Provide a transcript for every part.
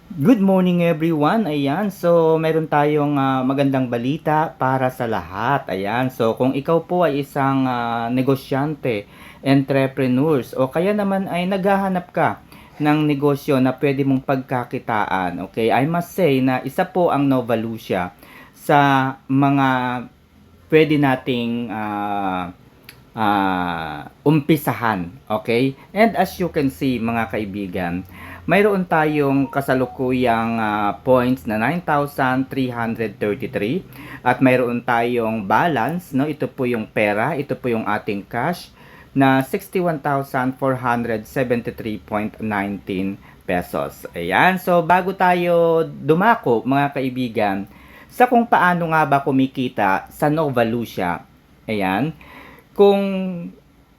Good morning everyone. Ayan, so meron tayong magandang balita para sa lahat. Ayan, so kung ikaw po ay isang negosyante, entrepreneurs o kaya naman ay naghahanap ka ng negosyo na pwede mong pagkakitaan. Okay, I must say na isa po ang Novalucia sa mga pwede nating umpisahan. Okay? And as you can see mga kaibigan, mayroon tayong kasalukuyang points na 9,333 at mayroon tayong balance, no? Ito po yung pera, ito po yung ating cash na 61,473.19 pesos. Ayan, so bago tayo dumako mga kaibigan, sa kung paano nga ba kumikita sa Novalucia, ayan, kung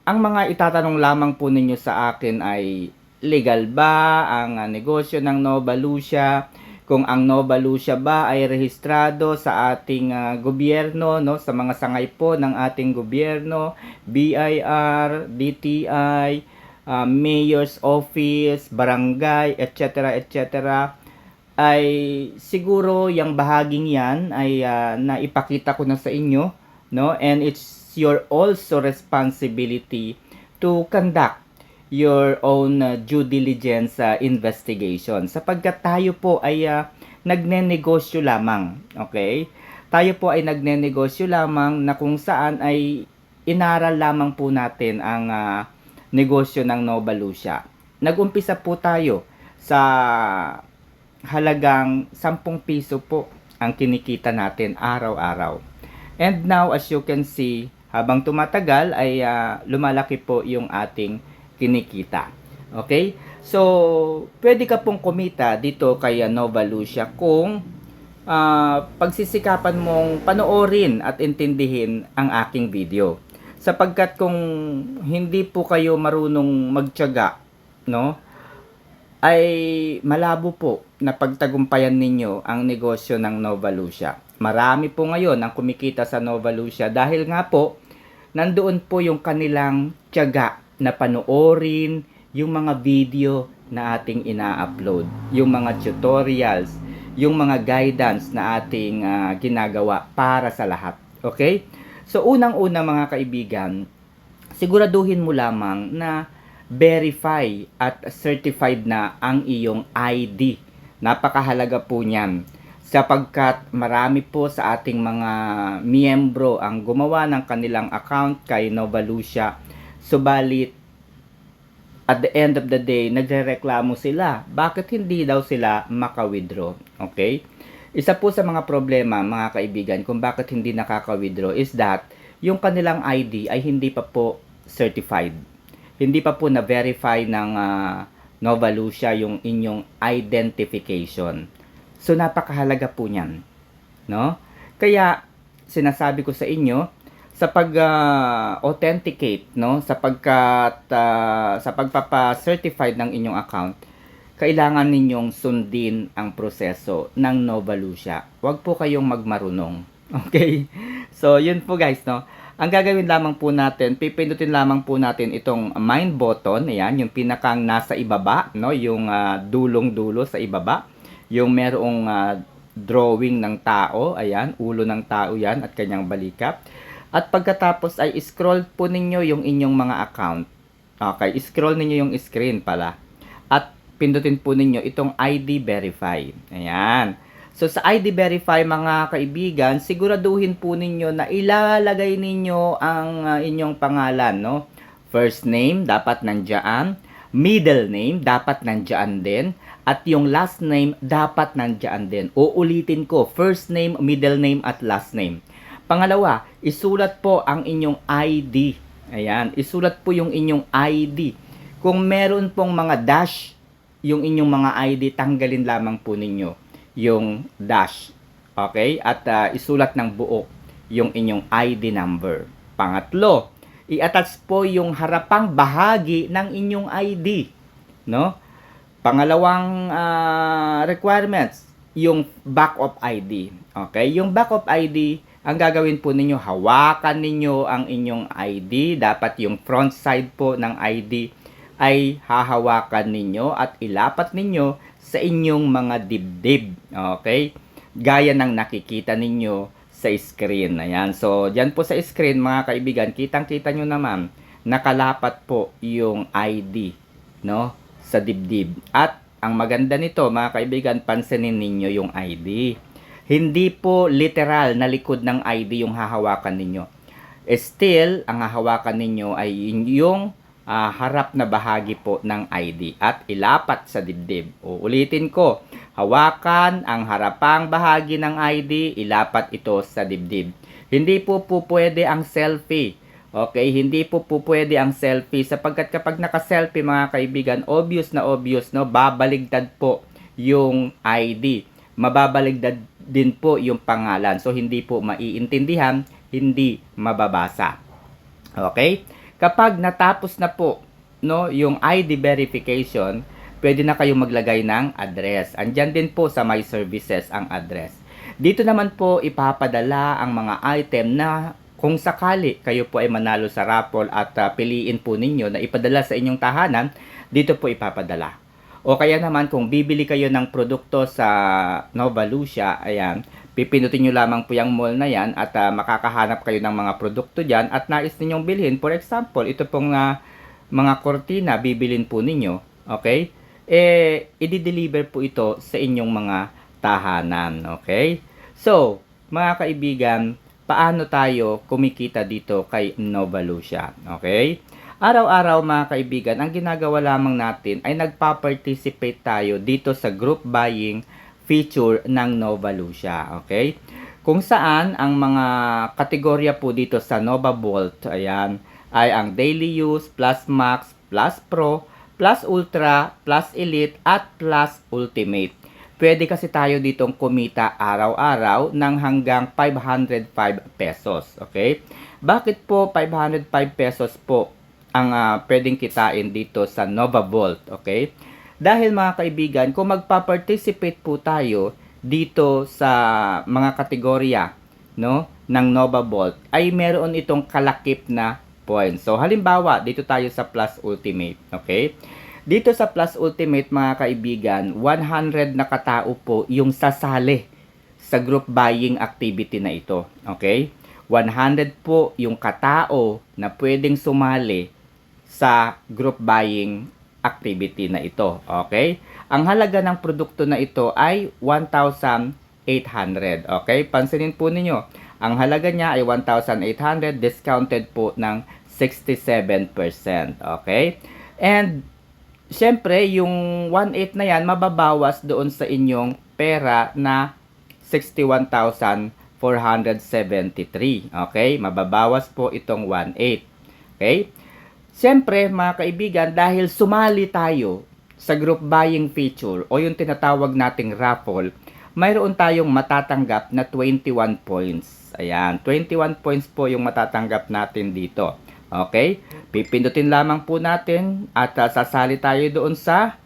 ang mga itatanong lamang po ninyo sa akin ay legal ba ang negosyo ng Nova Lucia, kung ang Nova Lucia ba ay rehistrado sa ating gobyerno, no, sa mga sangay po ng ating gobyerno, BIR, DTI, Mayor's Office, Barangay, etc. etc. ay siguro yung bahaging yan ay naipakita ko na sa inyo, no, and it's your also responsibility to conduct your own due diligence investigation sapagkat tayo po ay nagnenegosyo lamang, okay? Tayo po ay nagnenegosyo lamang na kung saan ay inaral lamang po natin ang negosyo ng Nova Lucia. Nag-umpisa po tayo sa halagang 10 piso po ang kinikita natin araw-araw. And now as you can see, habang tumatagal ay lumalaki po yung ating kinikita. Okay? So, pwede ka pong kumita dito kay Nova Lucia kung pagsisikapan mong panoorin at intindihin ang aking video. Sapagkat kung hindi po kayo marunong magtiyaga, no, ay malabo po na pagtagumpayan ninyo ang negosyo ng Nova Lucia. Marami po ngayon ang kumikita sa Nova Lucia dahil nga po nandoon po yung kanilang tiyaga na panoorin yung mga video na ating ina-upload, yung mga tutorials, yung mga guidance na ating ginagawa para sa lahat. Okay? So unang-una mga kaibigan, siguraduhin mo lamang na verify at certified na ang iyong ID. Napakahalaga po niyan sapagkat marami po sa ating mga miyembro ang gumawa ng kanilang account kay Nova Lucia. Subalit, at the end of the day, nagrereklamo sila. Bakit hindi daw sila maka-withdraw? Okay? Isa po sa mga problema, mga kaibigan, kung bakit hindi nakaka-withdraw is that yung kanilang ID ay hindi pa po certified. Hindi pa po na-verify ng Nova Lucia yung inyong identification. So, napakahalaga po niyan. No? Kaya, sinasabi ko sa inyo, sa pag-authenticate, no, sa pagpapa-certified ng inyong account, kailangan ninyong sundin ang proseso ng Nova Lucia. Huwag po kayong magmarunong. Okay? So, yun po guys, no. Ang gagawin lamang po natin, pipindutin lamang po natin itong mine button, ayan, yung pinakang nasa ibaba, no, yung dulong-dulo sa ibaba, yung merong drawing ng tao, ayan, ulo ng tao yan at kanyang balikat. At pagkatapos ay scroll po ninyo yung inyong mga account. Okay, scroll ninyo yung screen pala. At pindutin po ninyo itong ID Verify. Ayan. So sa ID Verify mga kaibigan, siguraduhin po ninyo na ilalagay ninyo ang inyong pangalan, no? First name dapat nandiyan, middle name dapat nandiyan din, at yung last name dapat nandiyan din. Uulitin ko, first name, middle name at last name. Pangalawa, isulat po ang inyong ID. Ayan, isulat po yung inyong ID. Kung meron pong mga dash, yung inyong mga ID, tanggalin lamang po ninyo yung dash. Okay? At isulat ng buo yung inyong ID number. Pangatlo, i-attach po yung harapang bahagi ng inyong ID. No? Pangalawang requirements, yung back of ID. Okay? Yung back of ID, ang gagawin po ninyo, hawakan ninyo ang inyong ID. Dapat yung front side po ng ID ay hahawakan ninyo at ilapat ninyo sa inyong mga dibdib. Okay? Gaya ng nakikita ninyo sa screen. Ayan. So, dyan po sa screen, mga kaibigan, kitang-kita nyo naman, nakalapat po yung ID, no? Sa dibdib. At, ang maganda nito, mga kaibigan, pansinin ninyo yung ID. Hindi po literal na likod ng ID yung hahawakan ninyo. Still, ang hahawakan ninyo ay yung harap na bahagi po ng ID at ilapat sa dibdib. Ulitin ko, hawakan ang harapang bahagi ng ID, ilapat ito sa dibdib. Hindi po pwede ang selfie. Okay, hindi po pwede ang selfie sapagkat kapag naka-selfie, mga kaibigan, obvious, no, babaligtad po yung ID. Mababaligtad din po yung pangalan. So, hindi po maiintindihan, hindi mababasa. Okay? Kapag natapos na po, no, yung ID verification, pwede na kayong maglagay ng address. Andyan din po sa My Services ang address. Dito naman po ipapadala ang mga item na kung sakali kayo po ay manalo sa raffle at piliin po ninyo na ipadala sa inyong tahanan, dito po ipapadala. O kaya naman kung bibili kayo ng produkto sa Nova Lucia, ayan, pipindutin nyo lamang po yung mall na yan at makakahanap kayo ng mga produkto dyan at nais ninyong bilhin. For example, ito pong mga kortina, bibilin po ninyo. Okay? I-deliver po ito sa inyong mga tahanan. Okay? So, mga kaibigan, paano tayo kumikita dito kay Nova Lucia? Okay? Araw-araw, mga kaibigan, ang ginagawa lamang natin ay nagpa-participate tayo dito sa group buying feature ng Nova Lucia. Okay? Kung saan ang mga kategorya po dito sa Nova Vault, ayan, ay ang Daily Use, Plus Max, Plus Pro, Plus Ultra, Plus Elite, at Plus Ultimate. Pwede kasi tayo ditong kumita araw-araw ng hanggang 505 pesos. Okay? Bakit po 505 pesos po ang pwedeng kitain dito sa Nova Vault? Okay? Dahil, mga kaibigan, kung magpa-participate po tayo dito sa mga kategorya, no, ng Nova Vault, ay meron itong kalakip na points. So, halimbawa, dito tayo sa Plus Ultimate. Okay? Dito sa Plus Ultimate, mga kaibigan, 100 na katao po yung sasali sa group buying activity na ito. Okay? 100 po yung katao na pwedeng sumali sa group buying activity na ito. Okay? Ang halaga ng produkto na ito ay 1,800. Okay? Pansinin po ninyo, ang halaga niya ay 1,800, discounted po ng 67%. Okay? And, syempre, yung 1,800 na yan, mababawas doon sa inyong pera na 61,473. Okay? Mababawas po itong 1,800. Okay? Siyempre, mga kaibigan, dahil sumali tayo sa group buying feature o yung tinatawag nating raffle, mayroon tayong matatanggap na 21 points. Ayan, 21 points po yung matatanggap natin dito. Okay? Pipindutin lamang po natin at sasali tayo doon sa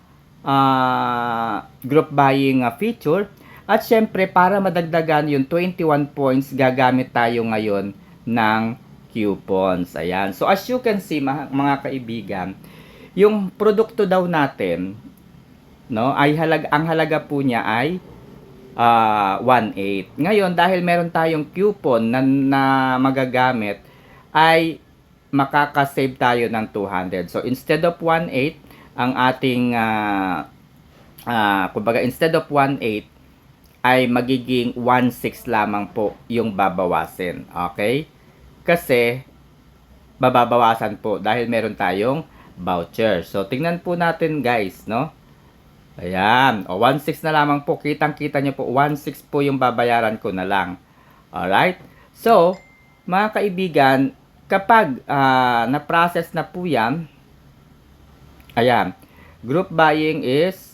group buying feature. At syempre, para madagdagan yung 21 points, gagamit tayo ngayon ng coupons. Ayan. So, as you can see, mga kaibigan, yung produkto daw natin, no, ay ang halaga po niya ay 1,800. Ngayon, dahil meron tayong coupon na magagamit, ay makakasave tayo ng 200. So, instead of 1,800, ang ating, kumbaga, instead of 1,800, ay magiging 1,600 lamang po yung babawasin. Okay? Kasi, babawasan po dahil meron tayong voucher. So, tingnan po natin, guys, no? Ayan. O, 1,600 na lamang po. Kitang-kita nyo po, 1,600 po yung babayaran ko na lang. Alright? So, mga kaibigan, kapag na-process na po yan, ayan, group buying is,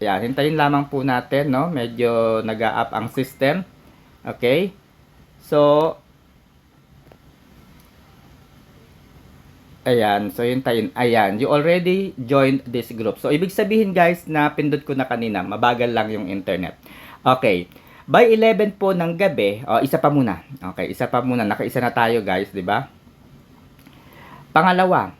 ayan, hintayin lamang po natin, no? Medyo nag-a-up ang system. Okay? So, ayan, so hintayin. Ayan, you already joined this group. So, ibig sabihin, guys, na pindot ko na kanina, mabagal lang yung internet. Okay. By 11 po ng gabi, isa pa muna. Okay, isa pa muna. Nakaisa na tayo, guys, di ba? Pangalawa,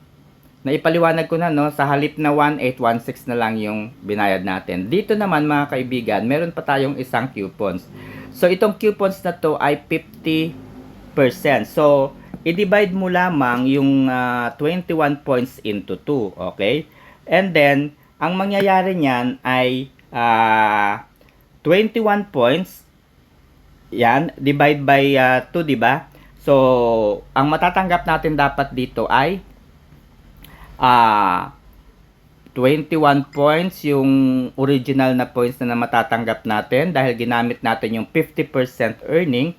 naipaliwanag ko na, no, sa halip na 1,816 na lang yung binayad natin. Dito naman mga kaibigan, meron pa tayong isang coupons. So itong coupons na to ay 50%. So i-divide mo lamang yung 21 points into 2, okay? And then ang mangyayari niyan ay 21 points yan, divide by 2, di ba? So ang matatanggap natin dapat dito ay 21 points yung original na points na matatanggap natin dahil ginamit natin yung 50% earning,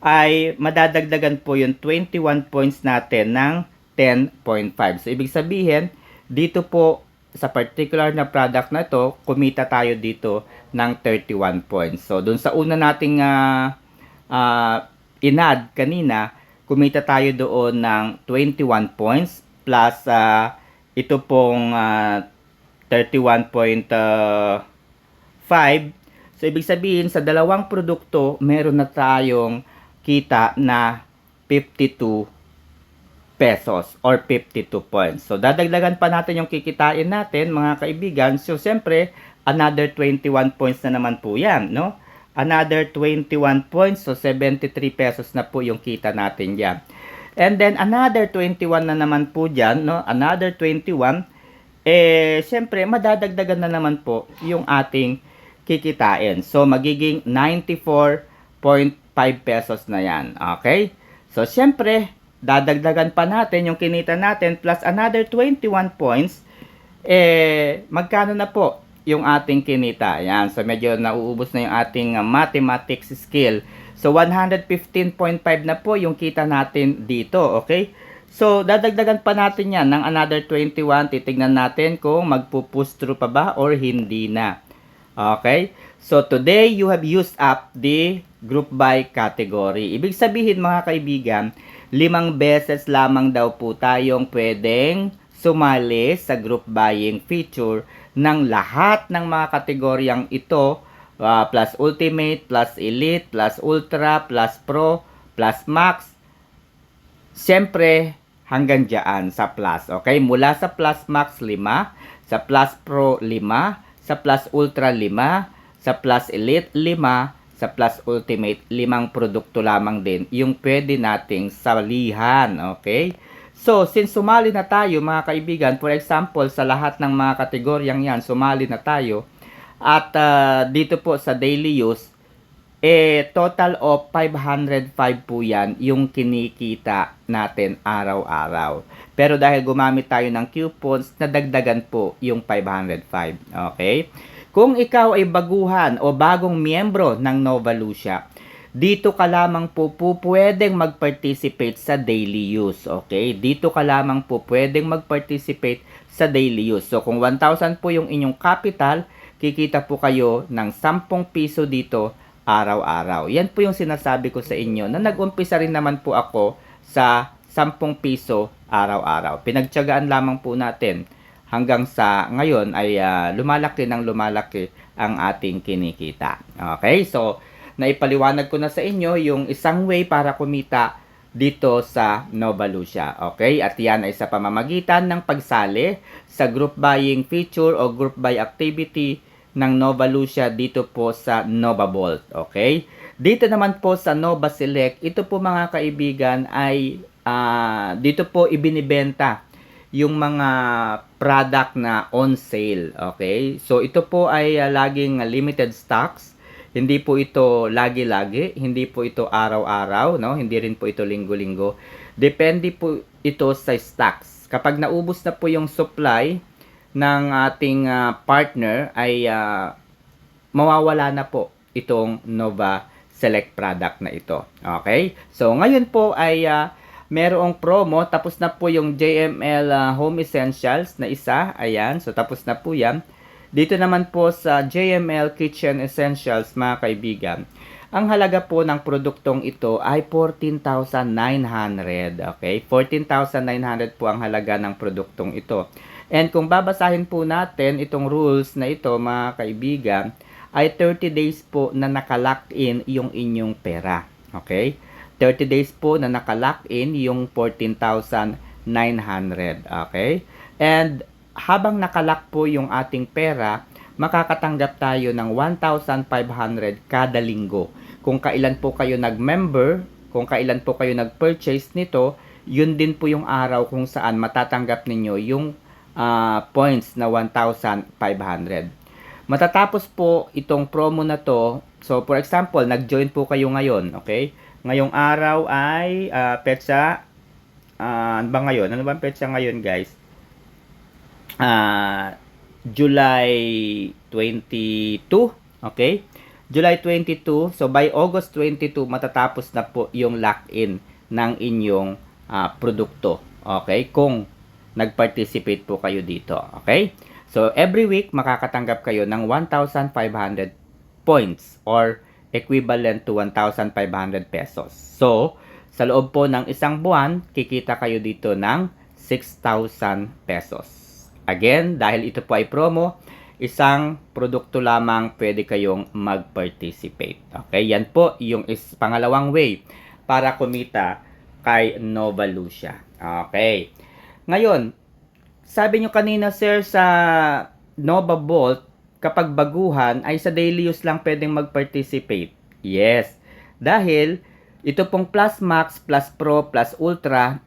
ay madadagdagan po yung 21 points natin ng 10.5. So ibig sabihin dito po sa particular na product na to, kumita tayo dito ng 31 points. So dun sa una nating inad kanina, kumita tayo doon ng 21 points plus ito pong 31.5. So ibig sabihin sa dalawang produkto meron na tayong kita na 52 pesos or 52 points. So dadagdagan pa natin yung kikitain natin mga kaibigan. So siyempre another 21 points na naman po yan, no? Another 21 points, so 73 pesos na po yung kita natin yan. And then another 21 na naman po dyan, no? Another 21, syempre madadagdagan na naman po yung ating kikitain. So magiging 94.5 pesos na yan. Okay? So syempre, dadagdagan pa natin yung kinita natin plus another 21 points, magkano na po yung ating kinita? Yan. So medyo nauubos na yung ating mathematics skill. So 115.5 na po yung kita natin dito, okay? So dadagdagan pa natin yan ng another 21. Titignan natin kung magpo-push through pa ba or hindi na. Okay? So today you have used up the group buy category. Ibig sabihin mga kaibigan, 5 beses lamang daw po tayong pwedeng sumali sa group buying feature ng lahat ng mga kategoryang ito. Plus Ultimate, plus Elite, plus Ultra, plus Pro, plus Max. Siyempre, hanggang dyan sa Plus. Okay? Mula sa Plus Max 5, sa Plus Pro 5, sa Plus Ultra 5, sa Plus Elite 5, sa Plus Ultimate 5 produkto lamang din yung pwede nating salihan. Okay? So, since sumali na tayo mga kaibigan, for example, sa lahat ng mga kategoryang yan, sumali na tayo. At dito po sa daily use, total of 505 po yan yung kinikita natin araw-araw. Pero dahil gumamit tayo ng coupons, nadagdagan po yung 505. Okay? Kung ikaw ay baguhan o bagong miyembro ng Nova Lucia, dito ka lamang po pwedeng mag-participate sa daily use. Okay? Dito ka lamang po pwedeng mag-participate sa daily use. So kung 1,000 po yung inyong capital, kikita po kayo ng 10 piso dito araw-araw. Yan po yung sinasabi ko sa inyo na nag-umpisa rin naman po ako sa 10 piso araw-araw. Pinagtiyagaan lamang po natin hanggang sa ngayon ay lumalaki ng lumalaki ang ating kinikita. Okay? So, naipaliwanag ko na sa inyo yung isang way para kumita dito sa Nova Lucia. Okay? At yan ay sa pamamagitan ng pagsali sa group buying feature o group buy activity ng Nova Lucia dito po sa Nova Vault. Okay? Dito naman po sa Nova Select, ito po mga kaibigan ay dito po ibinibenta yung mga product na on sale. Okay? So ito po ay laging limited stocks. Hindi po ito lagi-lagi, hindi po ito araw-araw, no? Hindi rin po ito linggo-linggo. Depende po ito sa stocks. Kapag naubos na po yung supply ng ating partner ay mawawala na po itong Nova Select product na ito. Okay? So ngayon po ay merong promo, tapos na po yung JML Home Essentials na isa. Ayan, so tapos na po yan. Dito naman po sa JML Kitchen Essentials mga kaibigan, ang halaga po ng produktong ito ay 14,900. Okay? 14,900 po ang halaga ng produktong ito. And kung babasahin po natin itong rules na ito mga kaibigan, ay 30 days po na naka-lock in yung inyong pera. Okay? 30 days po na naka-lock in yung 14,900 Okay? And habang nakalock po yung ating pera, makakatanggap tayo ng 1,500 kada linggo. Kung kailan po kayo nag-member, kung kailan po kayo nag-purchase nito, yun din po yung araw kung saan matatanggap ninyo yung points na 1,500. Matatapos po itong promo na to. So, for example, nag-join po kayo ngayon, okay? Ngayong araw ay petsa, ano ba ngayon? Ano ba ang petsa ngayon, guys? July 22, okay? July 22, so by August 22, matatapos na po yung lock-in ng inyong produkto, okay? Kung nag-participate po kayo dito, okay? So, every week, makakatanggap kayo ng 1,500 points or equivalent to 1,500 pesos. So, sa loob po ng isang buwan, kikita kayo dito ng 6,000 pesos. Again, dahil ito po ay promo, isang produkto lamang pwede kayong mag-participate. Okay, yan po yung pangalawang way para kumita kay Nova Lucia. Okay. Ngayon, sabi nyo kanina, sir, sa Nova Bolt, kapag baguhan, ay sa daily use lang pwedeng mag-participate. Yes. Dahil, ito pong Plus Max, Plus Pro, Plus Ultra,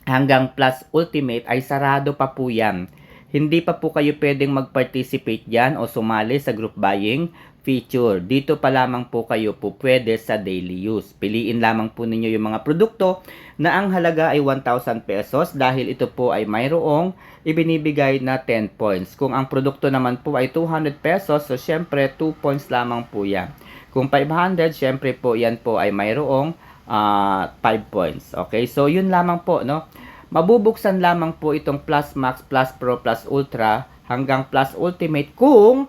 hanggang Plus Ultimate ay sarado pa po yan. Hindi pa po kayo pwedeng mag-participate yan o sumali sa group buying feature. Dito pa lamang po kayo po pwede sa daily use. Piliin lamang po ninyo yung mga produkto na ang halaga ay 1,000 pesos dahil ito po ay mayroong ibinibigay na 10 points. Kung ang produkto naman po ay 200 pesos, so syempre 2 points lamang po yan. Kung 500, syempre po yan po ay mayroong 5 points. Okay, so yun lamang po, no? Mabubuksan lamang po itong Plus Max, Plus Pro, Plus Ultra hanggang Plus Ultimate kung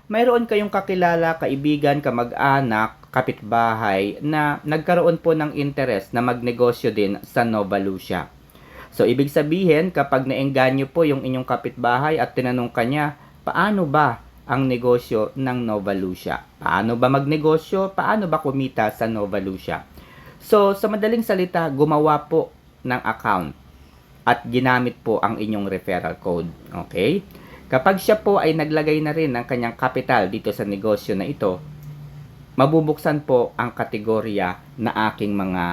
mayroon kayong kakilala, kaibigan, kamag-anak, kapitbahay na nagkaroon po ng interest na magnegosyo din sa Nova Lucia. So, ibig sabihin, kapag naengganyo po yung inyong kapitbahay at tinanong kanya, paano ba ang negosyo ng Nova Lucia? Paano ba magnegosyo? Paano ba kumita sa Nova Lucia? So, sa madaling salita, gumawa po ng account at ginamit po ang inyong referral code. Okay? Kapag siya po ay naglagay na rin ng kanyang capital dito sa negosyo na ito, mabubuksan po ang kategorya na aking mga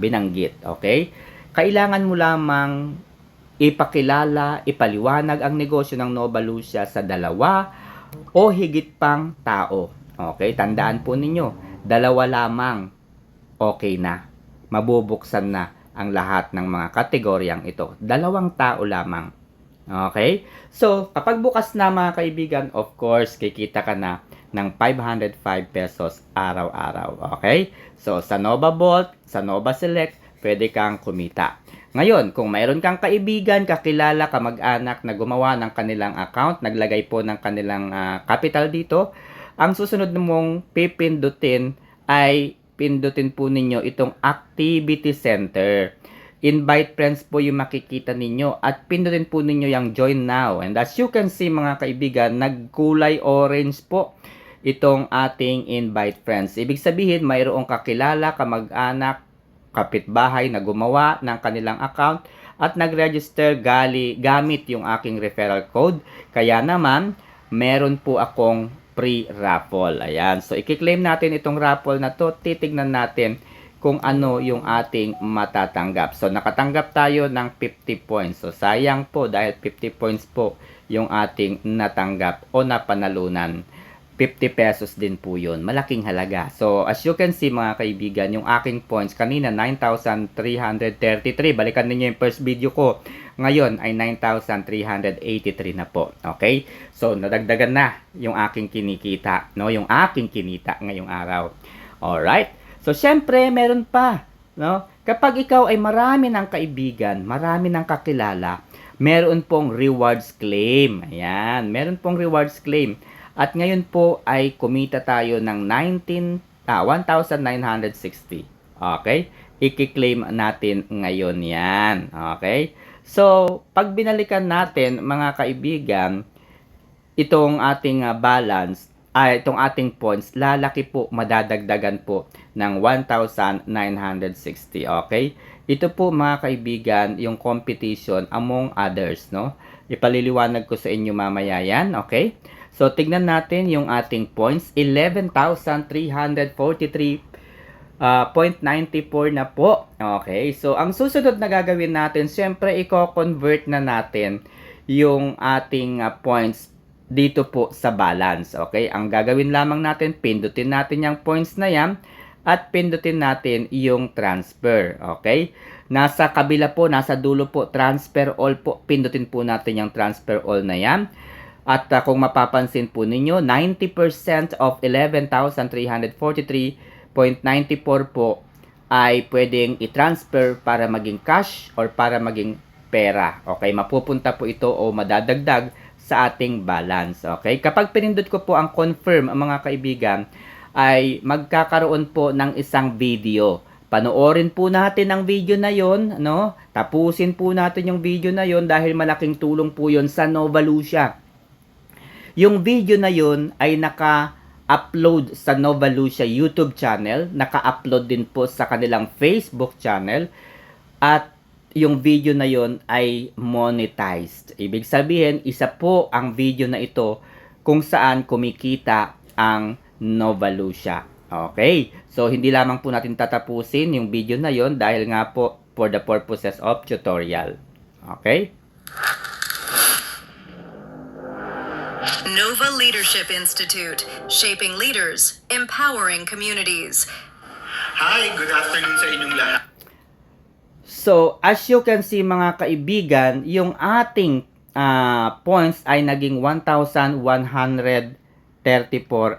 binanggit. Okay? Kailangan mo lamang ipakilala, ipaliwanag ang negosyo ng Nova Lucia sa dalawa o higit pang tao. Okay? Tandaan po ninyo, dalawa lamang, okay na. Mabubuksan na ang lahat ng mga kategoryang ito. 2 tao lamang. Okay? So, kapag bukas na mga kaibigan, of course, kikita ka na ng 505 pesos araw-araw. Okay? So, sa Nova Bolt, sa Nova Select, pwede kang kumita. Ngayon, kung mayroon kang kaibigan, kakilala, kamag-anak na gumawa ng kanilang account, naglagay po ng kanilang capital dito, ang susunod mong pipindutin ay pindutin po ninyo itong Activity Center. Invite friends po yung makikita ninyo at pindutin po ninyo yung Join Now. And as you can see mga kaibigan, nagkulay orange po itong ating invite friends. Ibig sabihin, mayroong kakilala, kamag-anak, kapitbahay na gumawa ng kanilang account at nag-register gamit yung aking referral code. Kaya naman, meron po akong free raffle. Ayan. So, i-claim natin itong raffle na to. Titignan natin kung ano yung ating matatanggap. So, nakatanggap tayo ng 50 points. So, sayang po dahil 50 points po yung ating natanggap o napanalunan. 50 pesos din po yun. Malaking halaga. So, as you can see mga kaibigan, yung aking points kanina 9,333. Balikan ninyo yung first video ko. Ngayon ay 9,383 na po. Okay? So, nadagdagan na yung aking kinikita. No? Yung aking kinita ngayong araw. Alright? So, syempre, meron pa. No? Kapag ikaw ay marami ng kaibigan, marami ng kakilala, meron pong rewards claim. Ayan. Meron pong rewards claim. At ngayon po ay kumita tayo ng 1,960. Okay? I-claim natin ngayon yan. Okay? So, pag binalikan natin, mga kaibigan, itong ating balance, itong ating points, lalaki po, madadagdagan po ng 1,960. Okay? Ito po mga kaibigan, yung competition among others, no? Ipaliliwanag ko sa inyo mamaya yan, okay? So, tignan natin yung ating points. 11,343.94 na po. Okay, so ang susunod na gagawin natin, syempre i-convert na natin yung ating points dito po sa balance. Okay, ang gagawin lamang natin, pindutin natin yung points na yan at pindutin natin yung transfer. Okay, nasa kabila po, nasa dulo po, transfer all po. Pindutin po natin yung transfer all na yan. At kung mapapansin po ninyo, 90% of 11,343.94 po ay pwedeng i-transfer para maging cash or para maging pera. Okay, mapupunta po ito o madadagdag sa ating balance. Okay, kapag pinindot ko po ang confirm, mga kaibigan, ay magkakaroon po ng isang video. Panoorin po natin ang video na yon, no? Tapusin po natin yung video na yon dahil malaking tulong po yon sa Novalucia. Yung video na yun ay naka-upload sa Novalucia YouTube channel, naka-upload din po sa kanilang Facebook channel, at yung video na yun ay monetized. Ibig sabihin, isa po ang video na ito kung saan kumikita ang Novalucia. Okay, so hindi lamang po natin tatapusin yung video na yun dahil nga po for the purposes of tutorial. Okay? Nova Leadership Institute, shaping leaders, empowering communities. Hi, good afternoon sa inyong lahat. So, as you can see mga kaibigan, yung ating points ay naging 1,134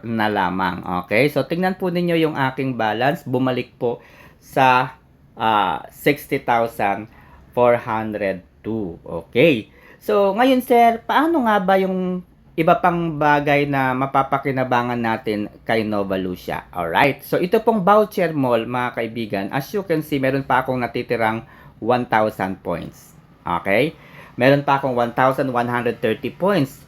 na lamang. Okay? So, tingnan po ninyo yung aking balance. Bumalik po sa 60,402. Okay? So, ngayon sir, paano nga ba yung iba pang bagay na mapapakinabangan natin kay Novalucia? Alright, so ito pong voucher mall mga kaibigan, as you can see, meron pa akong natitirang 1,000 points. Okay? Meron pa akong 1,130 points.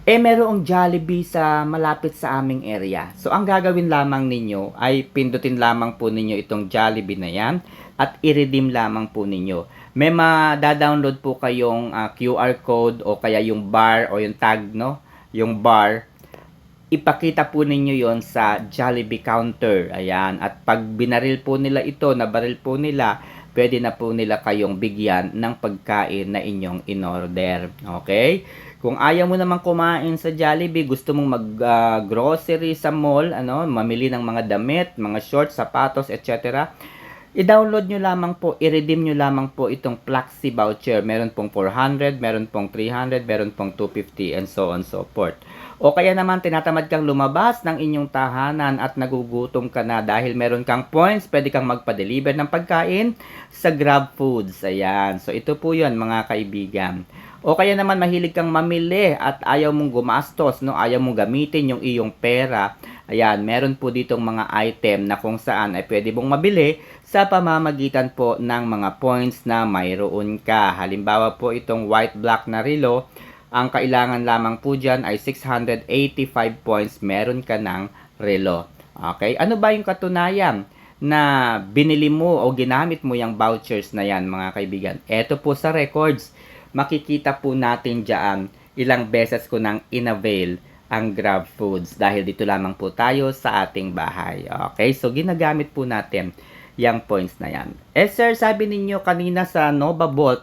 Merong Jollibee sa malapit sa aming area. So, ang gagawin lamang ninyo ay pindutin lamang po ninyo itong Jollibee na yan at i-redeem lamang po ninyo. May ma-download po kayong QR code o kaya yung bar o yung tag, no? Yung bar. Ipakita po ninyo yon sa Jollibee counter. Ayan. At pag binaril po nila ito, nabaril po nila, pwede na po nila kayong bigyan ng pagkain na inyong in-order. Okay? Kung ayaw mo naman kumain sa Jollibee, gusto mong mag-grocery sa mall, mamili ng mga damit, mga shorts, sapatos, etc., i-download nyo lamang po, i-redeem nyo lamang po itong Plaxi voucher. Meron pong 400, meron pong 300, meron pong 250, and so on so forth. O kaya naman, tinatamad kang lumabas ng inyong tahanan at nagugutom ka na dahil meron kang points, pwede kang magpa-deliver ng pagkain sa Grab Foods. Ayan. So, ito po yun, mga kaibigan. O kaya naman, mahilig kang mamili at ayaw mong gumastos, no? Ayaw mong gamitin yung iyong pera. Ayan, meron po ditong mga item na kung saan ay pwede mong mabili sa pamamagitan po ng mga points na mayroon ka. Halimbawa po itong white black na relo, ang kailangan lamang po dyan ay 685 points, meron ka ng relo. Okay, ano ba yung katunayan na binili mo o ginamit mo yung vouchers na yan mga kaibigan? Eto po sa records, makikita po natin dyan ilang beses ko nang inavail ang Grab Foods dahil dito lamang po tayo sa ating bahay. Okay, so ginagamit po natin yung points na yan. Sir, sabi ninyo kanina sa Nova Bolt,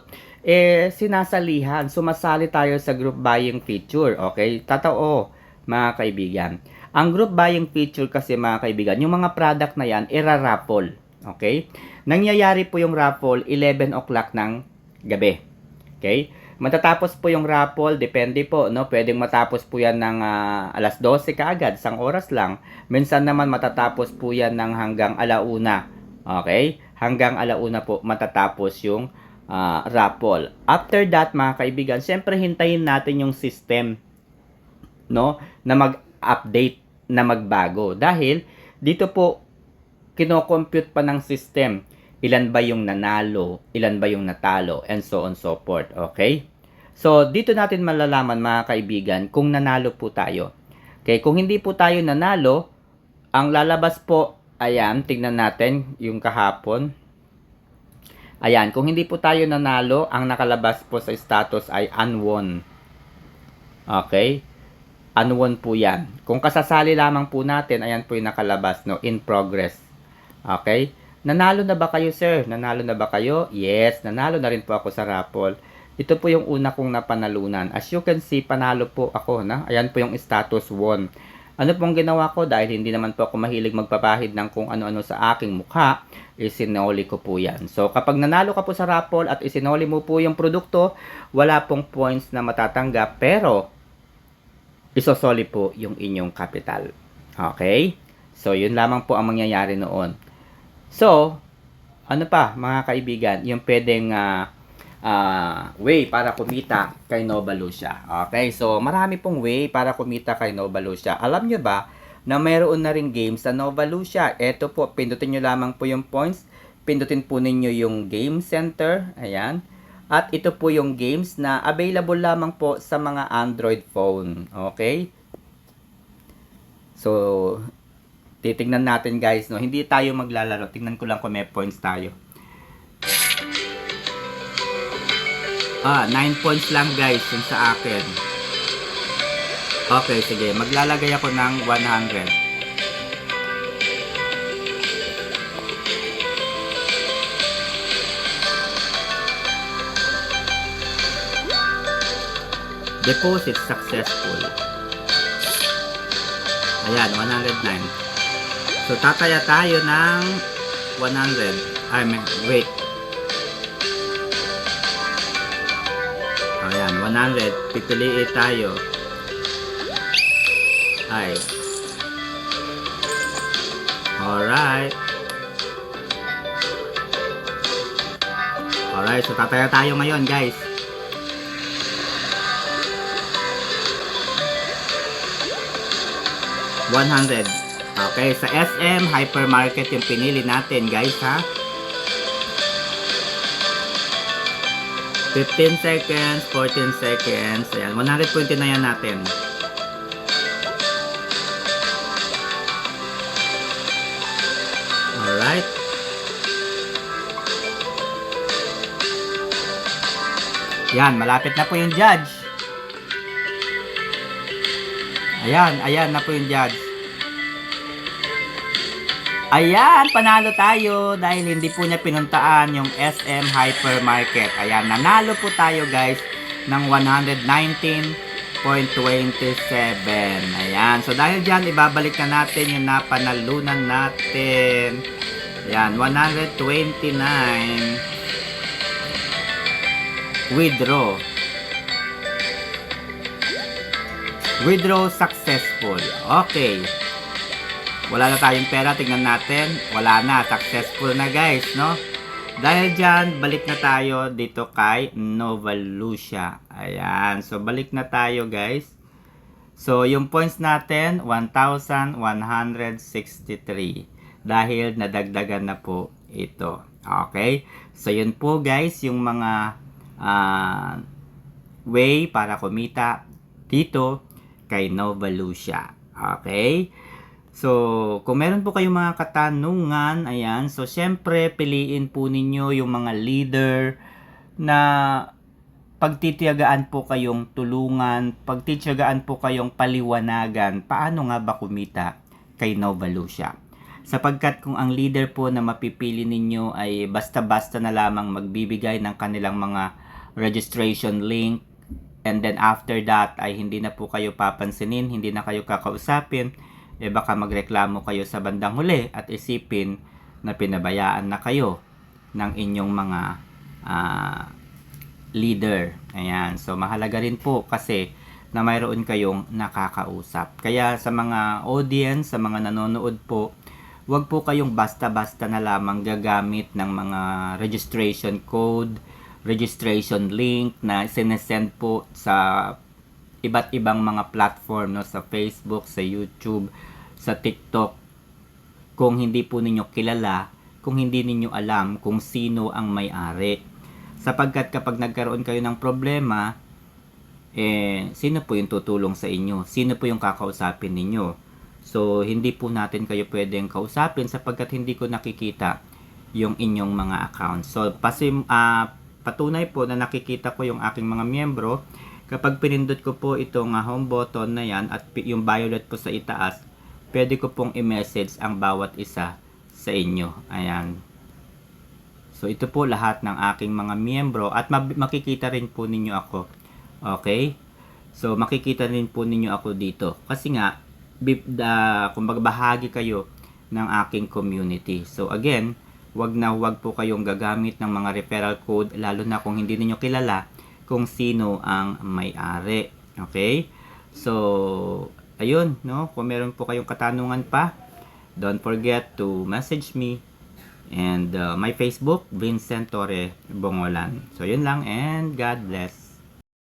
sinasalihan, sumasali tayo sa group buying feature. Okay, totoo mga kaibigan. Ang group buying feature kasi mga kaibigan, yung mga product na yan, ira-raffle. Okay, nangyayari po yung raffle 11 o'clock ng gabi. Okay, matatapos po yung raffle, depende po, no? Pwedeng matapos po yan ng alas 12 kaagad, isang oras lang. Minsan naman matatapos po yan ng hanggang alauna. Okay? Hanggang alauna po matatapos yung raffle. After that, mga kaibigan, syempre hintayin natin yung system, no? Na mag-update, na magbago. Dahil dito po kino-compute pa ng system ilan ba yung nanalo, ilan ba yung natalo, and so on so forth. Okay? So, dito natin malalaman mga kaibigan kung nanalo po tayo. Okay, kung hindi po tayo nanalo, ang lalabas po, ayan, tignan natin yung kahapon. Ayan, kung hindi po tayo nanalo, ang nakalabas po sa status ay unwon. Okay? Unwon po yan. Kung kasasali lamang po natin, ayan po yung nakalabas, no? In progress. Okay? Nanalo na ba kayo, sir? Nanalo na ba kayo? Yes, nanalo na rin po ako sa raffle. Ito po yung una kong napanalunan. As you can see, panalo po ako, na? Ayan po yung status won. Ano pong ginawa ko? Dahil hindi naman po ako mahilig magpapahid ng kung ano-ano sa aking mukha, isinoli ko po yan. So, kapag nanalo ka po sa raffle at isinoli mo po yung produkto, wala pong points na matatanggap, pero isosoli po yung inyong capital. Okay? So, yun lamang po ang mangyayari noon. So, ano pa, mga kaibigan, yung pwedeng way para kumita kay Nova Lucia. Okay, so marami pong way para kumita kay Nova Lucia. Alam nyo ba na mayroon na ring games sa Nova Lucia? Ito po, pindutin nyo lamang po yung points. Pindutin po ninyo yung game center. Ayan. At ito po yung games na available lamang po sa mga Android phone. Okay? So, titignan natin guys, no? Hindi tayo maglalaro. Tingnan ko lang kung may points tayo. 9 points lang guys yung sa akin. Okay, sige. Maglalagay ako ng 100. Deposit successful. Ayan, 109. So, tataya tayo ng 100. Wait. Ayan, 100. Pipiliin tayo. Ay. Alright. Alright, so tataya tayo ngayon, guys. $100. Okay, sa SM Hypermarket yung pinili natin, guys, ha? 15 seconds, 14 seconds. Ayan, 120 na yan natin. Alright. Yan, malapit na po yung judge. Ayan na po yung judge. Ayan, panalo tayo dahil hindi po niya pinuntaan yung SM Hypermarket. Ayan, nanalo po tayo guys ng 119.27. Ayan, so dahil dyan, ibabalik na natin yung napanalunan natin. Ayan, 129. Withdraw. Withdraw successful. Okay. Wala na tayong pera, tingnan natin. Wala na, successful na guys, no? Dahil dyan, balik na tayo dito kay Nova Lucia. Ayan, so balik na tayo guys. So, yung points natin, 1,163. Dahil nadagdagan na po ito. Okay? So, yun po guys, yung mga way para kumita dito kay Nova Lucia. Okay? So, kung meron po kayong mga katanungan, ayan, so syempre piliin po ninyo yung mga leader na pagtitiyagaan po kayong tulungan, pagtitiyagaan po kayong paliwanagan, paano nga ba kumita kay Nova Lucia. Sapagkat kung ang leader po na mapipili ninyo ay basta-basta na lamang magbibigay ng kanilang mga registration link, and then after that ay hindi na po kayo papansinin, hindi na kayo kakausapin, baka magreklamo kayo sa bandang huli at isipin na pinabayaan na kayo ng inyong mga leader. Ayan. So, mahalaga rin po kasi na mayroon kayong nakakausap. Kaya sa mga audience, sa mga nanonood po, huwag po kayong basta-basta na lamang gagamit ng mga registration code, registration link na sinesend po sa iba't ibang mga platform, no, sa Facebook, sa YouTube, sa TikTok, kung hindi po ninyo kilala, kung hindi ninyo alam kung sino ang may-ari. Sapagkat kapag nagkaroon kayo ng problema, sino po yung tutulong sa inyo? Sino po yung kakausapin ninyo? So, hindi po natin kayo pwedeng kausapin sapagkat hindi ko nakikita yung inyong mga account. So, patunay po na nakikita ko yung aking mga miyembro. Kapag pinindot ko po itong home button na yan at yung violet po sa itaas, pwede ko pong i-message ang bawat isa sa inyo. Ayan. So, ito po lahat ng aking mga miyembro at makikita rin po ninyo ako. Okay? So, makikita rin po ninyo ako dito. Kasi nga, kung bahagi kayo ng aking community. So, again, wag po kayong gagamit ng mga referral code, lalo na kung hindi niyo kilala kung sino ang may-ari. Okay? So, ayun, no? Kung meron po kayong katanungan pa, don't forget to message me. And my Facebook, Vincent Torre Bongolan. So, yun lang and God bless.